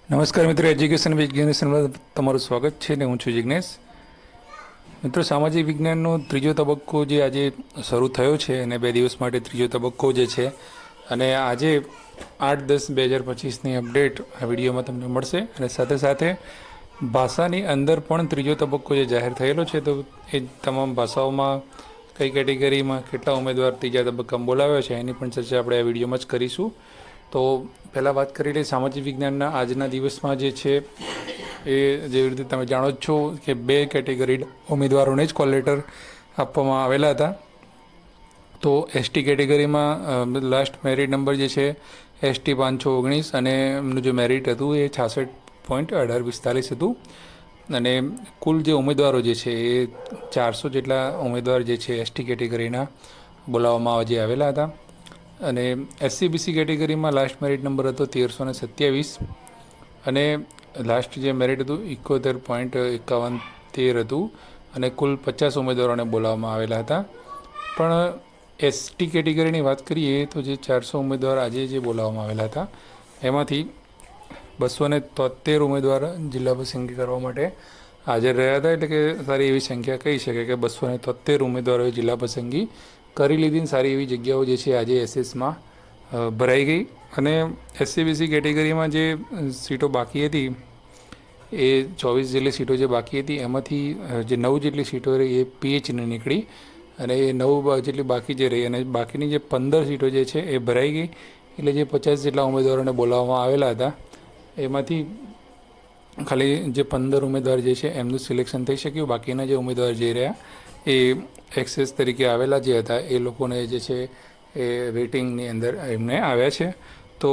નમસ્કાર મિત્રો, એજ્યુકેશન વિજ્ઞાનમાં તમારું સ્વાગત છે ને હું છું જિજ્ઞેશ. મિત્રો, સામાજિક વિજ્ઞાનનો ત્રીજો તબક્કો જે આજે શરૂ થયો છે અને 2 દિવસ માટે ત્રીજો તબક્કો જે છે અને આજે 8-10-2025ની અપડેટ આ વિડીયોમાં તમને મળશે અને સાથે સાથે ભાષાની અંદર પણ ત્રીજો તબક્કો જે જાહેર થયેલો છે તો એ તમામ ભાષાઓમાં કઈ કેટેગરીમાં કેટલા ઉમેદવાર ત્રીજા તબક્કામાં બોલાવ્યા છે એની પણ ચર્ચા આપણે આ વિડીયોમાં જ કરીશું. તો પહેલાં વાત કરી લઈએ સામાજિક વિજ્ઞાનના આજના દિવસમાં જે છે એ જેવી રીતે તમે જાણો જ છો કે 2 કેટેગરી ઉમેદવારોને જ કોલ લેટર આપવામાં આવેલા હતા. તો એસટી કેટેગરીમાં લાસ્ટ મેરિટ નંબર જે છે ST 519 અને એમનું જે મેરિટ હતું એ 66.1845 હતું અને કુલ જે ઉમેદવારો જે છે એ 400 જેટલા ઉમેદવાર જે છે એસટી કેટેગરીના બોલાવવામાં જે આવેલા હતા. અને SC/BC કેટેગરીમાં લાસ્ટ મેરિટ નંબર હતો 1327 અને લાસ્ટ જે મેરિટ હતું 71.5113 હતું અને કુલ 50 ઉમેદવારોને બોલાવવામાં આવેલા હતા. પણ ST કેટેગરીની વાત કરીએ તો જે 400 ઉમેદવાર આજે જે બોલાવવામાં આવેલા હતા એમાંથી 273 ઉમેદવાર જિલ્લા પસંદગી કરવા માટે હાજર રહ્યા હતા. એટલે કે સારી એવી સંખ્યા કહી શકે કે 273 ઉમેદવારોએ જિલ્લા પસંદગી કરી લીધી. સારી એવી જગ્યાઓ જે છે આજે એસએસમાં ભરાઈ ગઈ અને SC/BC કેટેગરીમાં જે સીટો બાકી હતી એ 24 જેટલી સીટો જે બાકી હતી એમાંથી જે 9 જેટલી સીટો રહી એ PHની નીકળી અને એ 9 જેટલી બાકી જે રહી અને બાકીની જે 15 સીટો જે છે એ ભરાઈ ગઈ. એટલે જે 50 જેટલા ઉમેદવારોને બોલાવવામાં આવેલા હતા એમાંથી ખાલી જે 15 ઉમેદવાર જે છે એમનું સિલેક્શન થઈ શક્યું. બાકીના જે ઉમેદવાર જે રહ્યા એ એક્સેસ તરીકે આવેલા જે હતા એ લોકોને જે છે એ વેઇટિંગની અંદર એમને આવ્યા છે. તો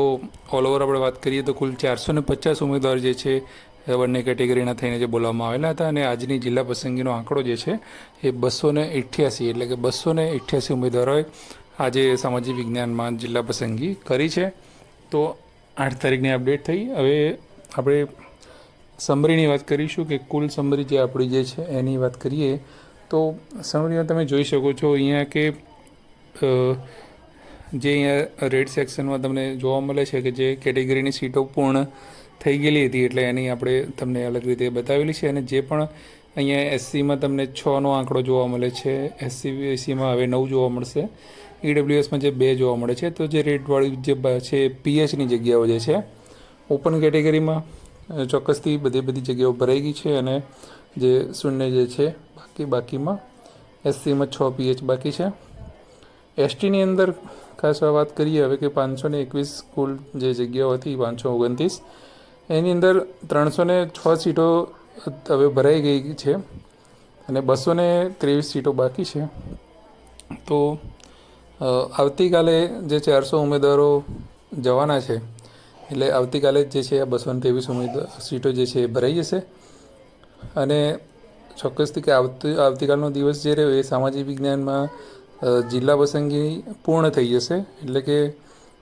ઓલ ઓવર આપણે વાત કરીએ તો કુલ 450 ઉમેદવાર જે છે બંને કેટેગરીના થઈને જે બોલાવવામાં આવેલા હતા અને આજની જિલ્લા પસંદગીનો આંકડો જે છે એ 288 એટલે કે 288 ઉમેદવારોએ આજે સામાજિક વિજ્ઞાનમાં જિલ્લા પસંદગી કરી છે. તો 8 તારીખની અપડેટ થઈ. હવે આપણે સમરીની વાત કરીશું કે કુલ સમરી જે આપણી જે છે એની વાત કરીએ તો સમરીમાં તમે જોઈ શકો છો અહીંયા કે જે અહીંયા રેડ સેક્શનમાં તમને જોવા મળે છે કે જે કેટેગરીની સીટો પૂર્ણ થઈ ગયેલી હતી એટલે એની આપણે તમને અલગ રીતે બતાવેલી છે. અને જે પણ અહીંયા SCમાં તમને 6નો આંકડો જોવા મળે છે, SC/BCમાં હવે 9 જોવા મળશે, EWSમાં જે 2 જોવા મળે છે. તો જે રેડવાળી જે છે PHની જગ્યાઓ જે છે ઓપન કેટેગરીમાં ચોક્કસથી બધી જગ્યાઓ ભરાઈ ગઈ છે અને જે શૂન્ય જે છે બાકીમાં SCમાં 6 PH બાકી છે. STની અંદર ખાસ વાત કરીએ હવે કે 521 કુલ જે જગ્યાઓ હતી 529 એની અંદર 306 સીટો હવે ભરાઈ ગઈ છે અને 223 સીટો બાકી છે. તો આવતીકાલે જે 400 ઉમેદવારો જવાના છે એટલે આવતીકાલે જે છે આ 223 સીટો જે છે એ ભરાઈ જશે અને ચોક્કસથી કે આવતીકાલનો દિવસ જે રહ્યો એ સામાજિક વિજ્ઞાનમાં જિલ્લા પસંદગી પૂર્ણ થઈ જશે. એટલે કે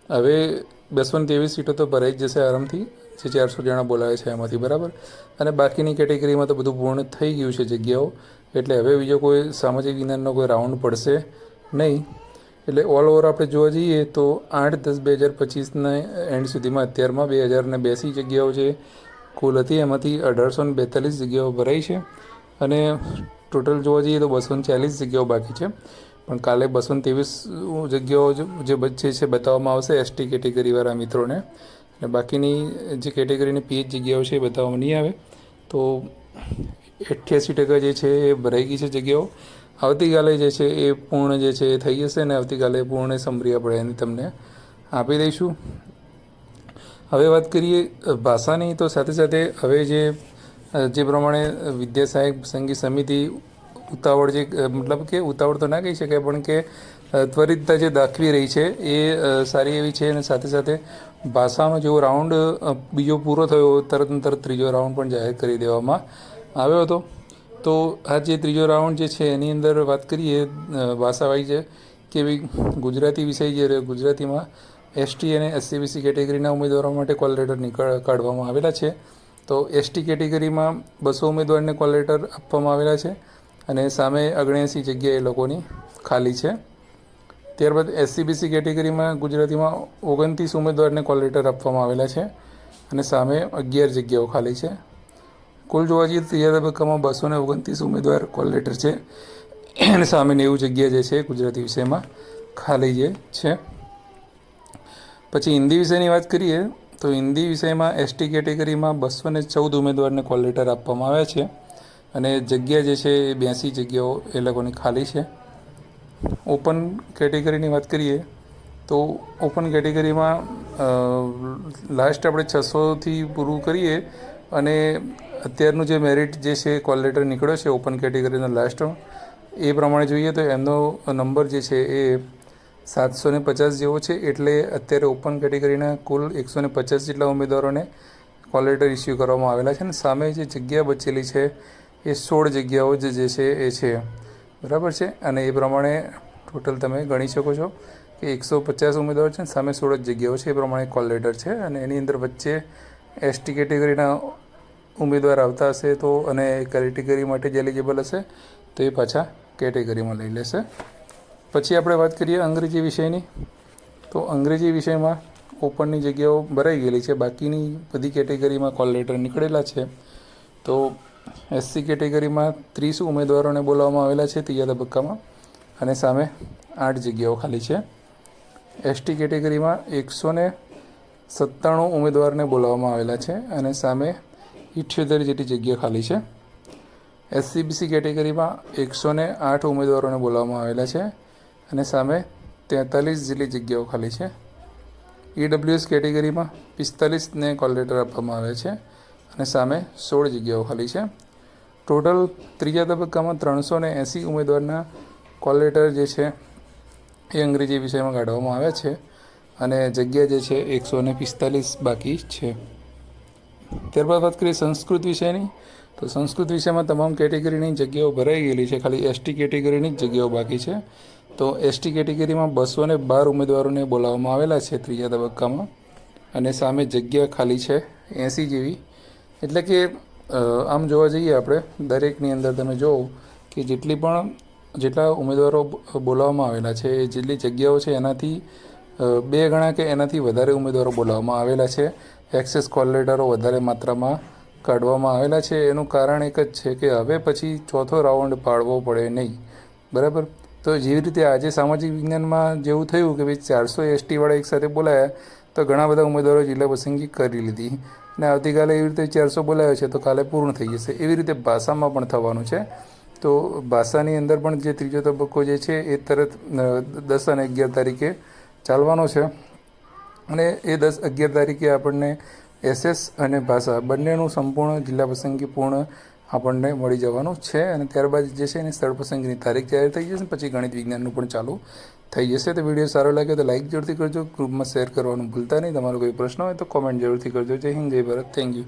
હવે 223 સીટો તો ભરાઈ જ જશે આરામથી જે 400 જણા બોલાવે છે એમાંથી, બરાબર. અને બાકીની કેટેગરીમાં તો બધું પૂર્ણ થઈ ગયું છે જગ્યાઓ, એટલે હવે બીજો કોઈ સામાજિક વિજ્ઞાનનો કોઈ રાઉન્ડ પડશે નહીં. એટલે ઓલ ઓવર આપણે જોવા જઈએ તો 8-10-2025ના એન્ડ સુધીમાં અત્યારમાં 2082 જગ્યાઓ જે કુલ હતી એમાંથી 1842 જગ્યાઓ ભરાઈ છે અને ટોટલ જોવા જઈએ તો 240 જગ્યાઓ બાકી છે. પણ કાલે 223 જગ્યાઓ જે બચે છે બતાવવામાં આવશે ST કેટેગરીવાળા મિત્રોને અને બાકીની જે કેટેગરીની PH જગ્યાઓ છે એ બતાવવામાં નહીં આવે. તો 88% જે છે એ ભરાઈ ગઈ છે જગ્યાઓ. આવતીકાલે જે છે એ પૂર્ણ જે છે એ થઈ જશે અને આવતીકાલે પૂર્ણ સમરી આપણે એની તમને આપી દઈશું. હવે વાત કરીએ ભાષાની તો સાથે સાથે હવે જે પ્રમાણે વિદ્યા સહાયક પસંદગી સમિતિ ઉતાવળ મતલબ કે ઉતાવળ તો ના કહી શકાય પણ કે ત્વરિતતા જે દાખવી રહી છે એ સારી એવી છે અને સાથે સાથે ભાષાનો જેવો રાઉન્ડ બીજો પૂરો થયો તરત ત્રીજો રાઉન્ડ પણ જાહેર કરી દેવામાં આવ્યો હતો. તો આ જે ત્રીજો રાઉન્ડ જે છે એની અંદર વાત કરીએ ભાષાવાળી છે કે ભાઈ ગુજરાતી વિષય જે રહ્યો ગુજરાતીમાં ST અને SC/BC કેટેગરીના ઉમેદવારો માટે કોલ લેટર કાઢવામાં આવેલા છે. તો ST કેટેગરીમાં 200 ઉમેદવારને કોલ લેટર આપવામાં આવેલા છે અને સામે 79 જગ્યા એ લોકોની ખાલી છે. ત્યારબાદ SC/BC કેટેગરીમાં ગુજરાતીમાં 29 ઉમેદવારને કોલ લેટર આપવામાં આવેલા છે અને સામે 11 જગ્યાઓ ખાલી છે. કુલ જોવા જઈએ ત્રીજા તબક્કામાં 229 ઉમેદવાર કોલ લેટર છે અને સામે 90 જગ્યા જે છે ગુજરાતી વિષયમાં ખાલી જે છે. પછી હિન્દી વિષયની વાત કરીએ તો હિન્દી વિષયમાં એસટી કેટેગરીમાં 214 ઉમેદવારને કોલ લેટર આપવામાં આવ્યા છે અને જગ્યા જે છે એ 82 જગ્યાઓ એ લોકોની ખાલી છે. ઓપન કેટેગરીની વાત કરીએ તો ઓપન કેટેગરીમાં લાસ્ટ આપણે 600થી પૂરું કરીએ અને અત્યારનું જે મેરિટ જે છે કોલ લેટર નીકળ્યો છે ઓપન કેટેગરીનો લાસ્ટ એ પ્રમાણે જોઈએ તો એમનો નંબર જે છે એ 750 જેવો છે. એટલે અત્યારે ઓપન કેટેગરીના કુલ 150 જેટલા ઉમેદવારોને કોલ લેટર ઇસ્યુ કરવામાં આવેલા છે અને સામે જે જગ્યા બચેલી છે એ 16 જગ્યાઓ જે છે એ છે, બરાબર છે. અને એ પ્રમાણે ટોટલ તમે ગણી શકો છો કે 150 ઉમેદવાર છે, સામે 16 જગ્યાઓ છે, એ પ્રમાણે કોલ લેટર છે. અને એની અંદર વચ્ચે એસટી કેટેગરીના ઉમેદવાર આવતા હશે તો અને કેટેગરી માટે જ એલિજિબલ હશે તો એ પાછા કેટેગરીમાં લઈ લેશે. પછી આપણે વાત કરીએ અંગ્રેજી વિષયની તો અંગ્રેજી વિષયમાં ઓપનની જગ્યાઓ ભરાઈ ગયેલી છે, બાકીની બધી કેટેગરીમાં કોલ લેટર નીકળેલા છે. તો એસસી કેટેગરીમાં 30 ઉમેદવારોને બોલાવવામાં આવેલા છે ત્રીજા તબક્કામાં અને સામે 8 જગ્યાઓ ખાલી છે. એસટી કેટેગરીમાં 197 ઉમેદવારને બોલાવવામાં આવેલા છે અને સામે 78 જેટલી જગ્યા ખાલી છે. એસસીબીસી કેટેગરીમાં 108 ઉમેદવારોને બોલાવવામાં આવેલા છે અને સામે 43 જેટલી જગ્યાઓ ખાલી છે. ઈડબ્લ્યુએસ કેટેગરીમાં 45ને કોલ લેટર આપવામાં આવ્યા છે અને સામે 16 જગ્યાઓ ખાલી છે. ટોટલ ત્રીજા તબક્કામાં 380 ઉમેદવારના કોલ લેટર જે છે એ અંગ્રેજી વિષયમાં કાઢવામાં આવ્યા છે અને જગ્યા જે છે 145 બાકી છે. ત્યારબાદ વાત કરીએ સંસ્કૃત વિષયની તો સંસ્કૃત વિષયમાં તમામ કેટેગરીની જગ્યાઓ ભરાઈ ગયેલી છે, ખાલી એસટી કેટેગરીની જ જગ્યાઓ બાકી છે. તો એસટી કેટેગરીમાં 212 ઉમેદવારોને બોલાવવામાં આવેલા છે ત્રીજા તબક્કામાં અને સામે જગ્યા ખાલી છે 80 જેવી. એટલે કે આમ જોવા જઈએ આપણે દરેકની અંદર તમે જુઓ કે જેટલા ઉમેદવારો બોલાવવામાં આવેલા છે એ જેટલી જગ્યાઓ છે એનાથી 2 ગણા કે એનાથી વધારે ઉમેદવારો બોલાવવામાં આવેલા છે. એક્સેસ કોલ લેટરો વધારે માત્રામાં કાઢવામાં આવેલા છે. એનું કારણ એક જ છે કે હવે પછી ચોથો રાઉન્ડ પાડવો પડે નહીં, બરાબર. તો જેવી રીતે આજે સામાજિક વિજ્ઞાનમાં જેવું થયું કે ભાઈ 400 એસટીવાળા એકસાથે બોલાયા તો ઘણા બધા ઉમેદવારો જિલ્લા પસંદગી કરી લીધી અને આવતીકાલે એવી રીતે 400 બોલાયો છે તો કાલે પૂર્ણ થઈ જશે. એવી રીતે ભાષામાં પણ થવાનું છે. તો ભાષાની અંદર પણ જે ત્રીજો તબક્કો જે છે એ તરત 10 અને 11 તારીખે ચાલવાનો છે અને એ 10-11 તારીખે આપણને એસએસ અને ભાષા બંનેનું સંપૂર્ણ જિલ્લા પસંદગી પૂર્ણ આપણને મળી જવાનું છે અને ત્યારબાદ જે છે એની સ્થળ પસંદગીની તારીખ જાહેર થઈ જશે. પછી ગણિત વિજ્ઞાનનું પણ ચાલુ થઈ જશે. તો વિડીયો સારો લાગે તો લાઇક જરૂરથી કરજો, ગ્રુપમાં શેર કરવાનું ભૂલતા નહીં. તમારો કોઈ પ્રશ્ન હોય તો કોમેન્ટ જરૂરથી કરજો. જય હિન્દ, જય ભારત, થેન્ક યુ.